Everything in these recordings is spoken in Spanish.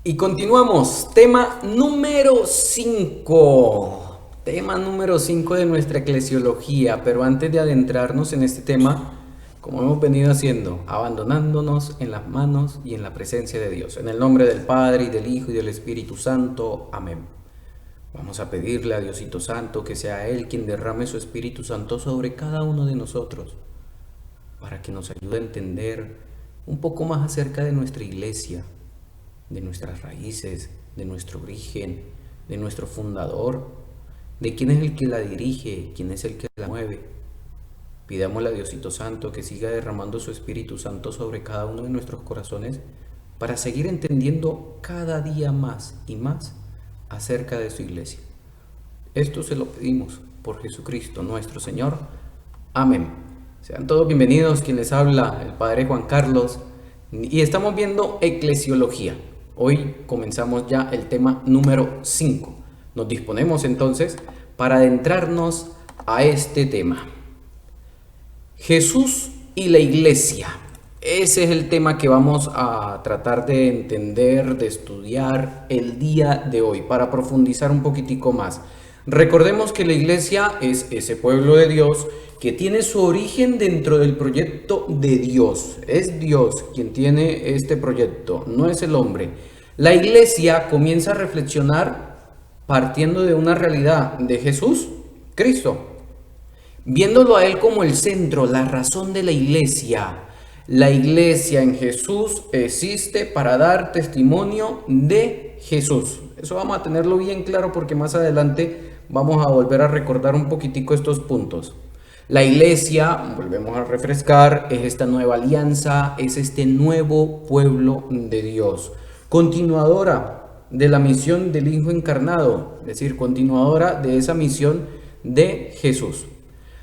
Y continuamos, tema número 5. Tema número 5 de nuestra eclesiología. Pero antes de adentrarnos en este tema, como hemos venido haciendo, abandonándonos en las manos y en la presencia de Dios. En el nombre del Padre, y del Hijo, y del Espíritu Santo. Amén. Vamos a pedirle a Diosito Santo que sea Él quien derrame su Espíritu Santo sobre cada uno de nosotros, para que nos ayude a entender un poco más acerca de nuestra iglesia, de nuestras raíces, de nuestro origen, de nuestro fundador, de quién es el que la dirige, quién es el que la mueve. Pidámosle a Diosito Santo que siga derramando su Espíritu Santo sobre cada uno de nuestros corazones para seguir entendiendo cada día más y más acerca de su iglesia. Esto se lo pedimos por Jesucristo nuestro Señor. Amén. Sean todos bienvenidos, quien les habla, el Padre Juan Carlos, y estamos viendo eclesiología. Hoy comenzamos ya el tema número 5. Nos disponemos entonces para adentrarnos a este tema. Jesús y la iglesia. Ese es el tema que vamos a tratar de entender, de estudiar el día de hoy, para profundizar un poquitico más. Recordemos que la iglesia es ese pueblo de Dios que tiene su origen dentro del proyecto de Dios. Es Dios quien tiene este proyecto, no es el hombre. La iglesia comienza a reflexionar partiendo de una realidad de Jesús, Cristo, viéndolo a Él como el centro, la razón de la iglesia. La iglesia en Jesús existe para dar testimonio de Jesús. Eso vamos a tenerlo bien claro porque más adelante vamos a volver a recordar un poquitico estos puntos. La iglesia, volvemos a refrescar, es esta nueva alianza, es este nuevo pueblo de Dios. Continuadora de la misión del Hijo encarnado, es decir, continuadora de esa misión de Jesús.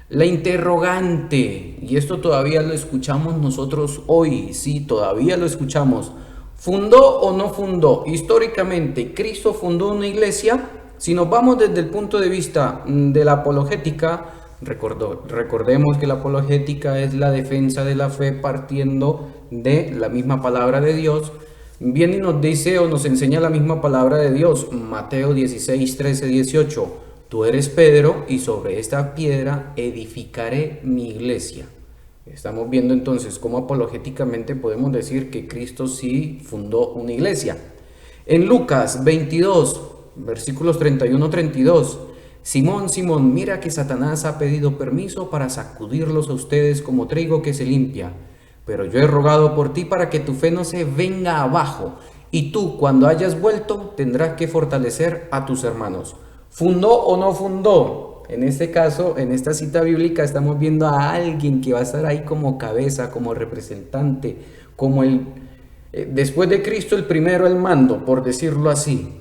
La interrogante, y esto todavía lo escuchamos nosotros hoy, sí, todavía lo escuchamos. ¿Fundó o no fundó? Históricamente, ¿Cristo fundó una iglesia? Si nos vamos desde el punto de vista de la apologética, recordemos que la apologética es la defensa de la fe partiendo de la misma palabra de Dios. Viene y nos dice o nos enseña la misma palabra de Dios, Mateo 16, 13, 18. Tú eres Pedro y sobre esta piedra edificaré mi iglesia. Estamos viendo entonces cómo apologéticamente podemos decir que Cristo sí fundó una iglesia. En Lucas 22, versículos 31-32. Simón, Simón, mira que Satanás ha pedido permiso para sacudirlos a ustedes como trigo que se limpia. Pero yo he rogado por ti para que tu fe no se venga abajo. Y tú, cuando hayas vuelto, tendrás que fortalecer a tus hermanos. ¿Fundó o no fundó? En este caso, en esta cita bíblica, estamos viendo a alguien que va a estar ahí como cabeza, como representante, como después de Cristo, el primero al mando, por decirlo así.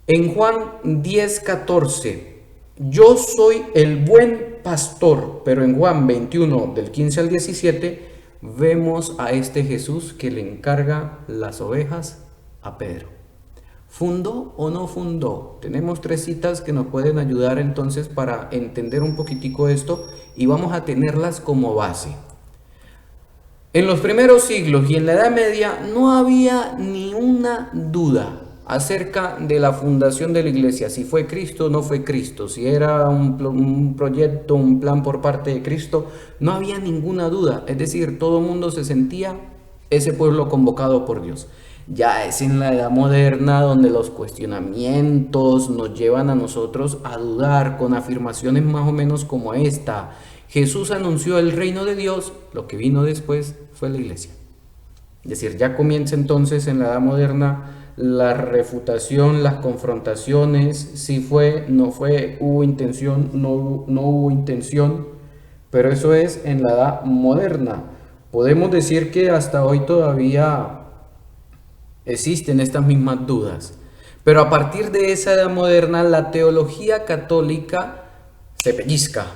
En Juan 10:14, yo soy el buen pastor, pero en Juan 21, del 15 al 17, vemos a este Jesús que le encarga las ovejas a Pedro. ¿Fundó o no fundó? Tenemos 3 citas que nos pueden ayudar entonces para entender un poquitico esto y vamos a tenerlas como base. En los primeros siglos y en la Edad Media no había ni una duda acerca de la fundación de la iglesia, si fue Cristo o no fue Cristo, si era un proyecto, un plan por parte de Cristo, no había ninguna duda, es decir, todo el mundo se sentía ese pueblo convocado por Dios. Ya es en la edad moderna donde los cuestionamientos nos llevan a nosotros a dudar con afirmaciones más o menos como esta. Jesús anunció el reino de Dios, lo que vino después fue la iglesia. Es decir, ya comienza entonces en la edad moderna la refutación, las confrontaciones, si fue, no fue, hubo intención, no hubo intención, pero eso es en la edad moderna. Podemos decir que hasta hoy todavía existen estas mismas dudas, pero a partir de esa edad moderna la teología católica se pellizca,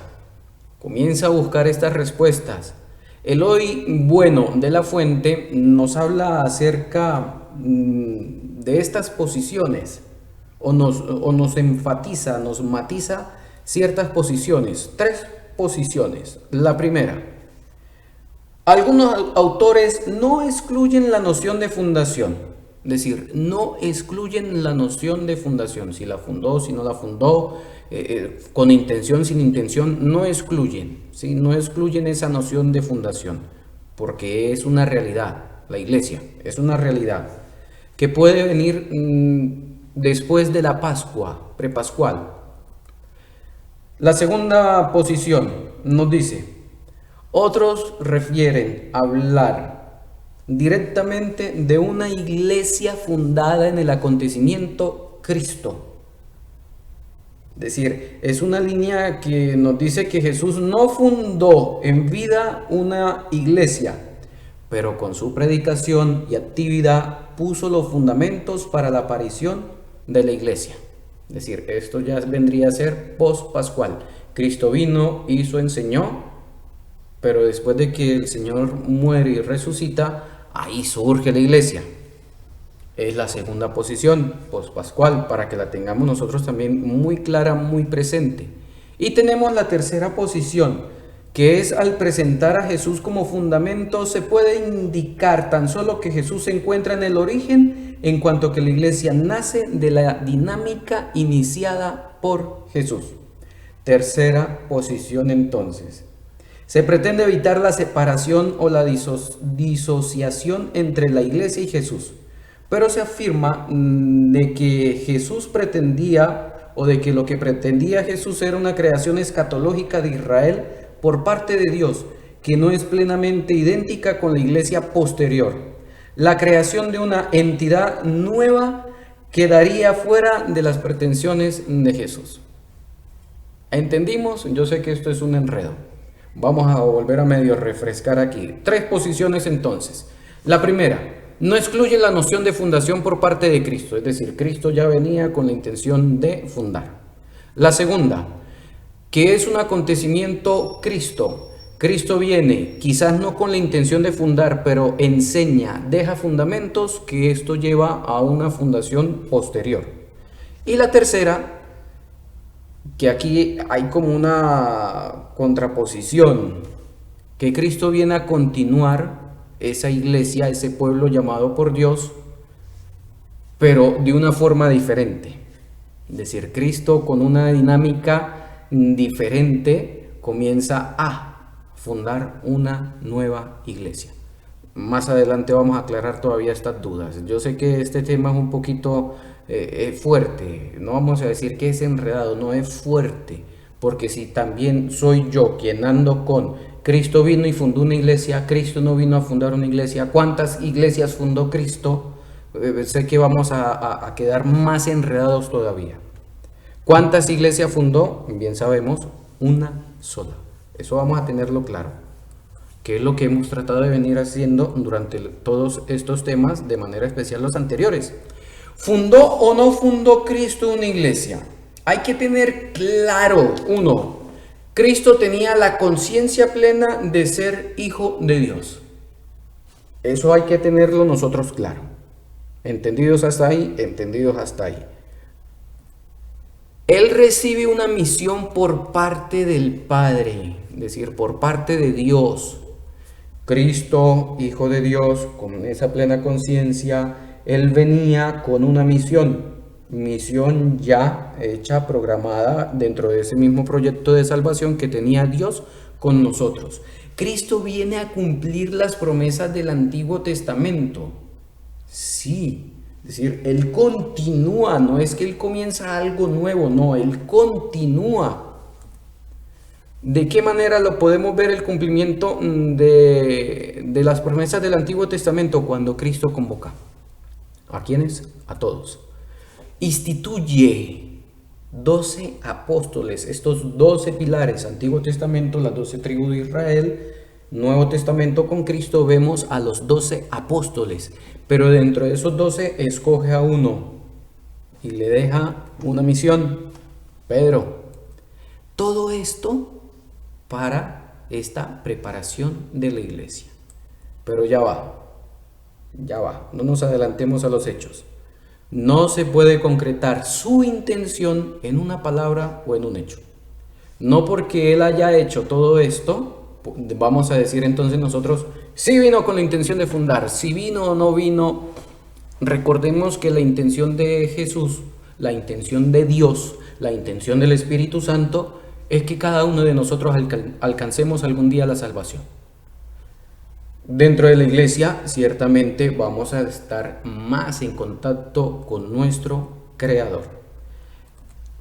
comienza a buscar estas respuestas. El hoy bueno de la Fuente nos habla acerca de estas posiciones o nos enfatiza, nos matiza ciertas posiciones, 3 posiciones. La primera, algunos autores no excluyen la noción de fundación. Es decir, no excluyen la noción de fundación, si la fundó, si no la fundó, con intención, sin intención, no excluyen, ¿sí? No excluyen esa noción de fundación, porque es una realidad, la iglesia es una realidad que puede venir después de la Pascua, prepascual. La segunda posición nos dice, otros refieren a hablar directamente de una iglesia fundada en el acontecimiento Cristo. Es decir, es una línea que nos dice que Jesús no fundó en vida una iglesia, pero con su predicación y actividad puso los fundamentos para la aparición de la iglesia. Es decir, esto ya vendría a ser post-pascual. Cristo vino, hizo, enseñó, pero después de que el Señor muere y resucita, ahí surge la iglesia. Es la segunda posición, post-pascual, para que la tengamos nosotros también muy clara, muy presente. Y tenemos la tercera posición, que es al presentar a Jesús como fundamento, se puede indicar tan solo que Jesús se encuentra en el origen, en cuanto que la iglesia nace de la dinámica iniciada por Jesús. Tercera posición entonces. Se pretende evitar la separación o la disociación entre la iglesia y Jesús. Pero se afirma de que Jesús pretendía, o de que lo que pretendía Jesús era una creación escatológica de Israel por parte de Dios, que no es plenamente idéntica con la iglesia posterior. La creación de una entidad nueva quedaría fuera de las pretensiones de Jesús. ¿Entendimos? Yo sé que esto es un enredo. Vamos a volver a medio refrescar aquí. Tres posiciones entonces. La primera, no excluye la noción de fundación por parte de Cristo, es decir, Cristo ya venía con la intención de fundar. La segunda, que es un acontecimiento Cristo. Cristo viene, quizás no con la intención de fundar, pero enseña, deja fundamentos que esto lleva a una fundación posterior. Y la tercera, que aquí hay como una contraposición, que Cristo viene a continuar esa iglesia, ese pueblo llamado por Dios, pero de una forma diferente. Es decir, Cristo con una dinámica diferente comienza a fundar una nueva iglesia. Más adelante vamos a aclarar todavía estas dudas. Yo sé que este tema es un poquito fuerte, no vamos a decir que es enredado, no, es fuerte, porque si también soy yo quien ando con Cristo vino y fundó una iglesia, Cristo no vino a fundar una iglesia, ¿cuántas iglesias fundó Cristo? Sé que vamos a quedar más enredados todavía. ¿Cuántas iglesias fundó? Bien sabemos, una sola. Eso vamos a tenerlo claro, que es lo que hemos tratado de venir haciendo durante todos estos temas, de manera especial los anteriores. ¿Fundó o no fundó Cristo una iglesia? Hay que tener claro, uno, Cristo tenía la conciencia plena de ser hijo de Dios. Eso hay que tenerlo nosotros claro. ¿Entendidos hasta ahí? Entendidos hasta ahí. Él recibe una misión por parte del Padre, es decir, por parte de Dios. Cristo, hijo de Dios, con esa plena conciencia, Él venía con una misión ya hecha, programada dentro de ese mismo proyecto de salvación que tenía Dios con nosotros. Cristo viene a cumplir las promesas del Antiguo Testamento. Sí, es decir, Él continúa, no es que Él comienza algo nuevo, no, Él continúa. ¿De qué manera lo podemos ver el cumplimiento de las promesas del Antiguo Testamento? Cuando Cristo convoca. ¿A quiénes? A todos. Instituye 12 apóstoles, estos 12 pilares, Antiguo Testamento, las 12 tribus de Israel, Nuevo Testamento con Cristo, vemos a los 12 apóstoles, pero dentro de esos 12 escoge a uno y le deja una misión, Pedro. Todo esto para esta preparación de la iglesia. Pero ya va, no nos adelantemos a los hechos. No se puede concretar su intención en una palabra o en un hecho. No porque Él haya hecho todo esto, vamos a decir entonces nosotros, si vino con la intención de fundar, si vino o no vino, Recordemos que la intención de Jesús, la intención de Dios, la intención del Espíritu Santo es que cada uno de nosotros alcancemos algún día la salvación. Dentro de la iglesia, ciertamente vamos a estar más en contacto con nuestro Creador.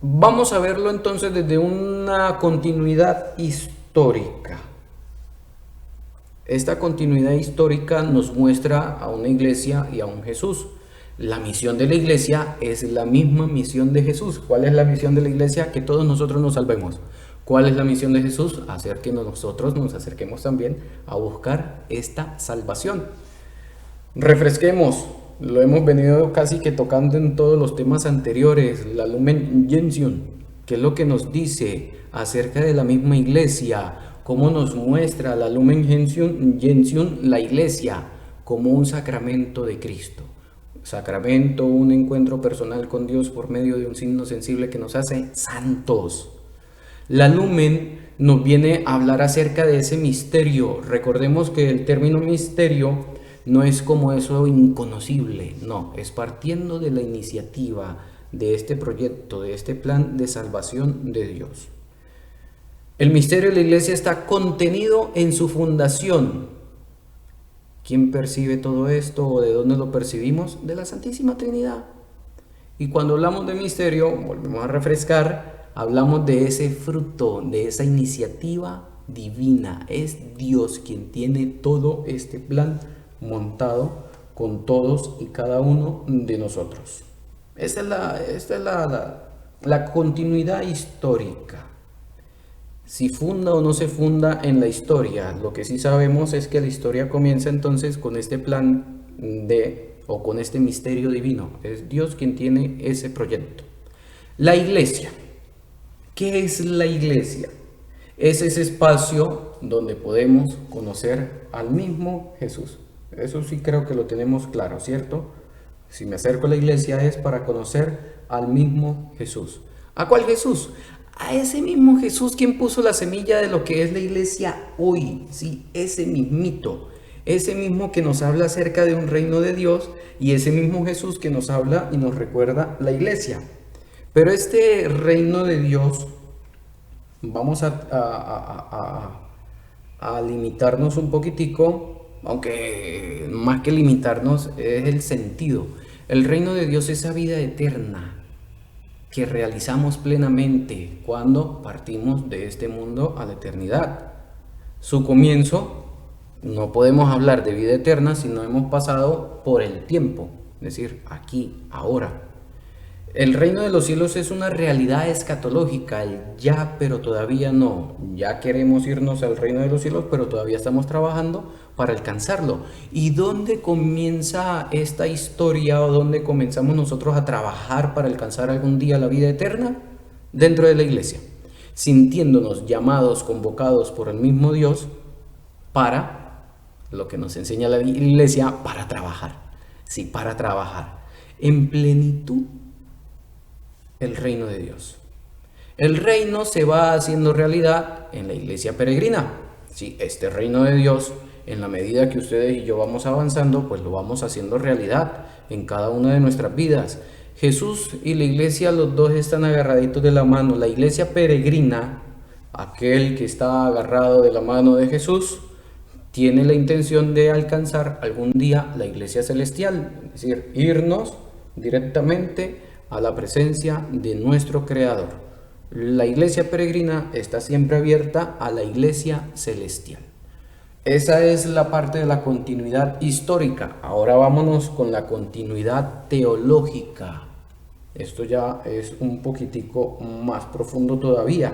Vamos a verlo entonces desde una continuidad histórica. Esta continuidad histórica nos muestra a una iglesia y a un Jesús. La misión de la iglesia es la misma misión de Jesús. ¿Cuál es la misión de la iglesia? Que todos nosotros nos salvemos. ¿Cuál es la misión de Jesús? Hacer que nosotros nos acerquemos también a buscar esta salvación. Refresquemos, lo hemos venido casi que tocando en todos los temas anteriores, la Lumen Gentium, que es lo que nos dice acerca de la misma iglesia, cómo nos muestra la Lumen Gentium la iglesia como un sacramento de Cristo. Sacramento, un encuentro personal con Dios por medio de un signo sensible que nos hace santos. La Lumen nos viene a hablar acerca de ese misterio. Recordemos que el término misterio no es como eso inconocible, no, es partiendo de la iniciativa de este proyecto, de este plan de salvación de Dios. El misterio de la iglesia está contenido en su fundación. ¿Quién percibe todo esto o de dónde lo percibimos? De la Santísima Trinidad. Y cuando hablamos de misterio, volvemos a refrescar, hablamos de ese fruto, de esa iniciativa divina. Es Dios quien tiene todo este plan montado con todos y cada uno de nosotros. Esta es la continuidad histórica. Si funda o no se funda en la historia, lo que sí sabemos es que la historia comienza entonces con este plan o con este misterio divino. Es Dios quien tiene ese proyecto. La iglesia. ¿Qué es la iglesia? Es ese espacio donde podemos conocer al mismo Jesús. Eso sí creo que lo tenemos claro, ¿cierto? Si me acerco a la iglesia es para conocer al mismo Jesús. ¿A cuál Jesús? A ese mismo Jesús quien puso la semilla de lo que es la iglesia hoy. Sí, ese mismito. Ese mismo que nos habla acerca de un reino de Dios y ese mismo Jesús que nos habla y nos recuerda la iglesia. Pero este reino de Dios, vamos a limitarnos un poquitico, aunque más que limitarnos es el sentido. El reino de Dios es esa vida eterna que realizamos plenamente cuando partimos de este mundo a la eternidad. Su comienzo, no podemos hablar de vida eterna si no hemos pasado por el tiempo, es decir, aquí, ahora. El reino de los cielos es una realidad escatológica, el ya pero todavía no. Ya queremos irnos al reino de los cielos, pero todavía estamos trabajando para alcanzarlo. ¿Y dónde comienza esta historia o dónde comenzamos nosotros a trabajar para alcanzar algún día la vida eterna? Dentro de la iglesia, sintiéndonos llamados, convocados por el mismo Dios para, lo que nos enseña la iglesia, para trabajar. Sí, para trabajar en plenitud el reino de Dios. El reino se va haciendo realidad en la iglesia peregrina. Sí, este reino de Dios, en la medida que ustedes y yo vamos avanzando, pues lo vamos haciendo realidad en cada una de nuestras vidas. Jesús y la iglesia, los dos están agarraditos de la mano. La iglesia peregrina, aquel que está agarrado de la mano de Jesús, tiene la intención de alcanzar algún día la iglesia celestial, es decir, irnos directamente a la presencia de nuestro Creador. La iglesia peregrina está siempre abierta a la iglesia celestial. Esa es la parte de la continuidad histórica. Ahora vámonos con la continuidad teológica. Esto ya es un poquitico más profundo todavía.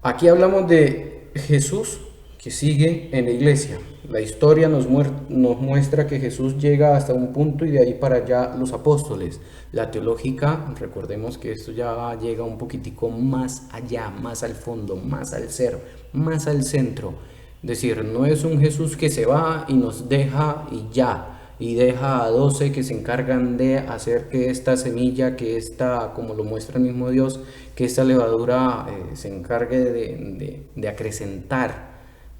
Aquí hablamos de Jesús que sigue en la iglesia. La historia nos muestra que Jesús llega hasta un punto y de ahí para allá los apóstoles. La teológica, recordemos que esto ya llega un poquitico más allá, más al fondo, más al ser, más al centro. Es decir, no es un Jesús que se va y nos deja y ya, y deja a 12 que se encargan de hacer que esta semilla, que esta, como lo muestra el mismo Dios, que esta levadura se encargue de acrecentar,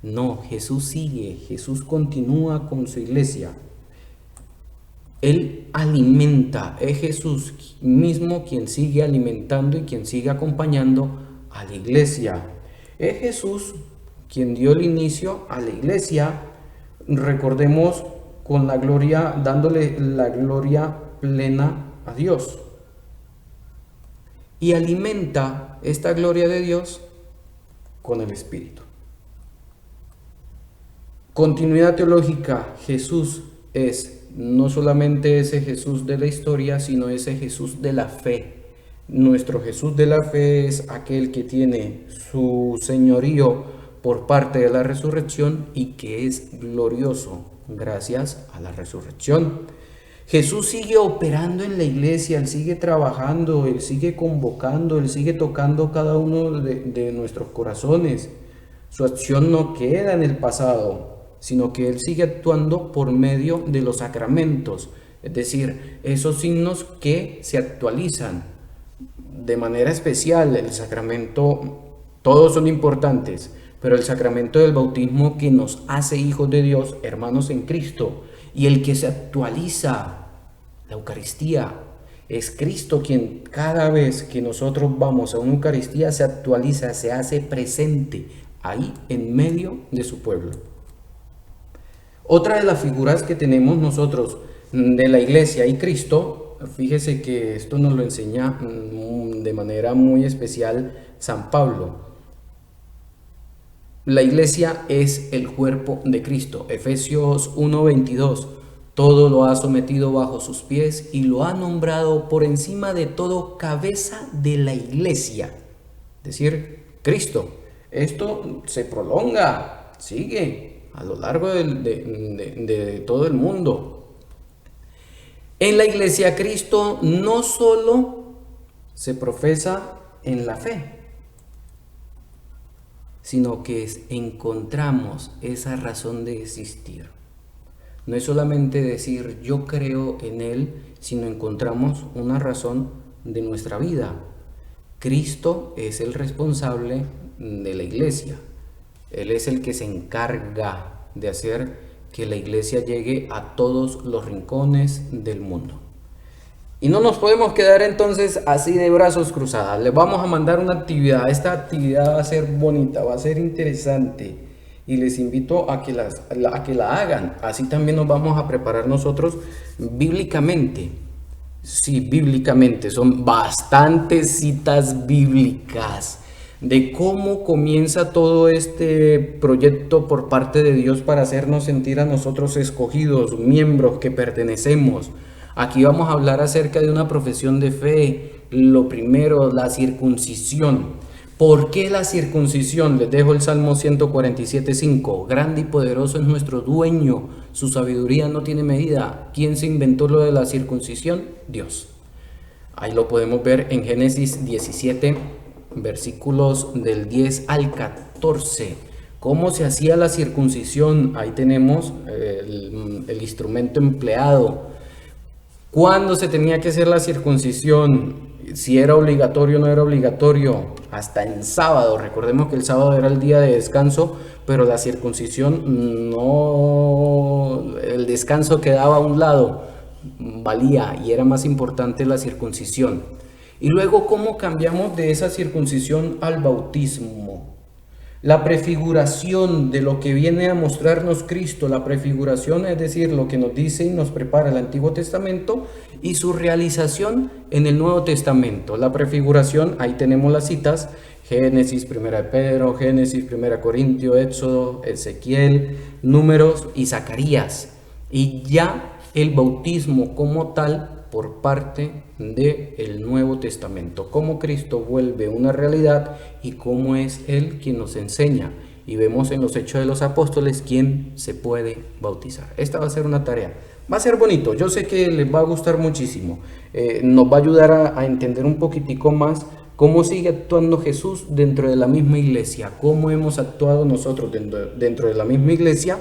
No, Jesús sigue, Jesús continúa con su iglesia. Él alimenta, es Jesús mismo quien sigue alimentando y quien sigue acompañando a la iglesia. Es Jesús quien dio el inicio a la iglesia, recordemos, con la gloria, dándole la gloria plena a Dios. Y alimenta esta gloria de Dios con el Espíritu. Continuidad teológica, Jesús es no solamente ese Jesús de la historia, sino ese Jesús de la fe. Nuestro Jesús de la fe es aquel que tiene su señorío por parte de la resurrección y que es glorioso gracias a la resurrección. Jesús sigue operando en la iglesia, Él sigue trabajando, Él sigue convocando, Él sigue tocando cada uno de nuestros corazones. Su acción no queda en el pasado, sino que Él sigue actuando por medio de los sacramentos, es decir, esos signos que se actualizan de manera especial. El sacramento, todos son importantes, pero el sacramento del bautismo que nos hace hijos de Dios, hermanos en Cristo, y el que se actualiza, la Eucaristía. Es Cristo quien cada vez que nosotros vamos a una Eucaristía se actualiza, se hace presente ahí en medio de su pueblo. Otra de las figuras que tenemos nosotros de la iglesia y Cristo, fíjese que esto nos lo enseña de manera muy especial San Pablo. La iglesia es el cuerpo de Cristo. Efesios 1:22. Todo lo ha sometido bajo sus pies y lo ha nombrado por encima de todo cabeza de la iglesia. Es decir, Cristo. Esto se prolonga, sigue a lo largo de todo el mundo. En la iglesia, Cristo no solo se profesa en la fe, sino que encontramos esa razón de existir. No es solamente decir yo creo en Él, sino encontramos una razón de nuestra vida. Cristo es el responsable de la iglesia. Él es el que se encarga de hacer que la iglesia llegue a todos los rincones del mundo. Y no nos podemos quedar entonces así de brazos cruzados. Les vamos a mandar una actividad. Esta actividad va a ser bonita, va a ser interesante. Y les invito a que la hagan. Así también nos vamos a preparar nosotros bíblicamente. Sí, bíblicamente. Son bastantes citas bíblicas de cómo comienza todo este proyecto por parte de Dios para hacernos sentir a nosotros escogidos, miembros que pertenecemos. Aquí vamos a hablar acerca de una profesión de fe. Lo primero, la circuncisión. ¿Por qué la circuncisión? Les dejo el Salmo 147:5. Grande y poderoso es nuestro dueño, su sabiduría no tiene medida. ¿Quién se inventó lo de la circuncisión? Dios. Ahí lo podemos ver en Génesis 17, versículos del 10 al 14. ¿Cómo se hacía la circuncisión? Ahí tenemos el instrumento empleado. ¿Cuándo se tenía que hacer la circuncisión? Si era obligatorio o no era obligatorio. Hasta en sábado. Recordemos que el sábado era el día de descanso, pero la circuncisión no, el descanso quedaba a un lado, valía y era más importante la circuncisión. Y luego, ¿cómo cambiamos de esa circuncisión al bautismo? La prefiguración de lo que viene a mostrarnos Cristo, la prefiguración, es decir, lo que nos dice y nos prepara el Antiguo Testamento y su realización en el Nuevo Testamento. La prefiguración, ahí tenemos las citas, Génesis, 1 de Pedro, Génesis, 1 Corintios, Éxodo, Ezequiel, Números y Zacarías. Y ya el bautismo como tal por parte del Nuevo Testamento, cómo Cristo vuelve una realidad y cómo es Él quien nos enseña. Y vemos en los Hechos de los Apóstoles quién se puede bautizar. Esta va a ser una tarea, va a ser bonito, yo sé que les va a gustar muchísimo, nos va a ayudar a entender un poquitico más cómo sigue actuando Jesús dentro de la misma iglesia, cómo hemos actuado nosotros dentro de la misma iglesia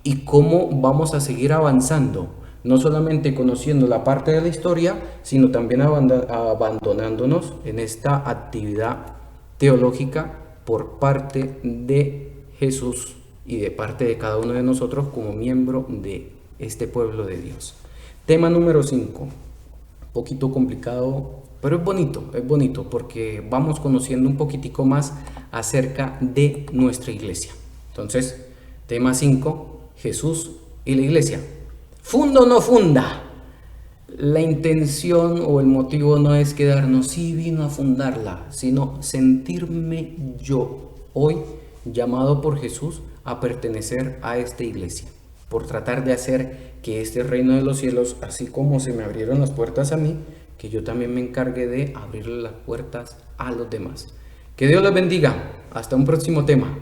y cómo vamos a seguir avanzando. No solamente conociendo la parte de la historia, sino también abandonándonos en esta actividad teológica por parte de Jesús y de parte de cada uno de nosotros como miembro de este pueblo de Dios. Tema número 5, un poquito complicado, pero es bonito porque vamos conociendo un poquitico más acerca de nuestra iglesia. Entonces, tema 5, Jesús y la iglesia. ¿Funda o no funda? La intención o el motivo no es quedarnos, sí vino a fundarla, sino sentirme yo hoy llamado por Jesús a pertenecer a esta iglesia, por tratar de hacer que este reino de los cielos, así como se me abrieron las puertas a mí, que yo también me encargue de abrirle las puertas a los demás. Que Dios les bendiga. Hasta un próximo tema.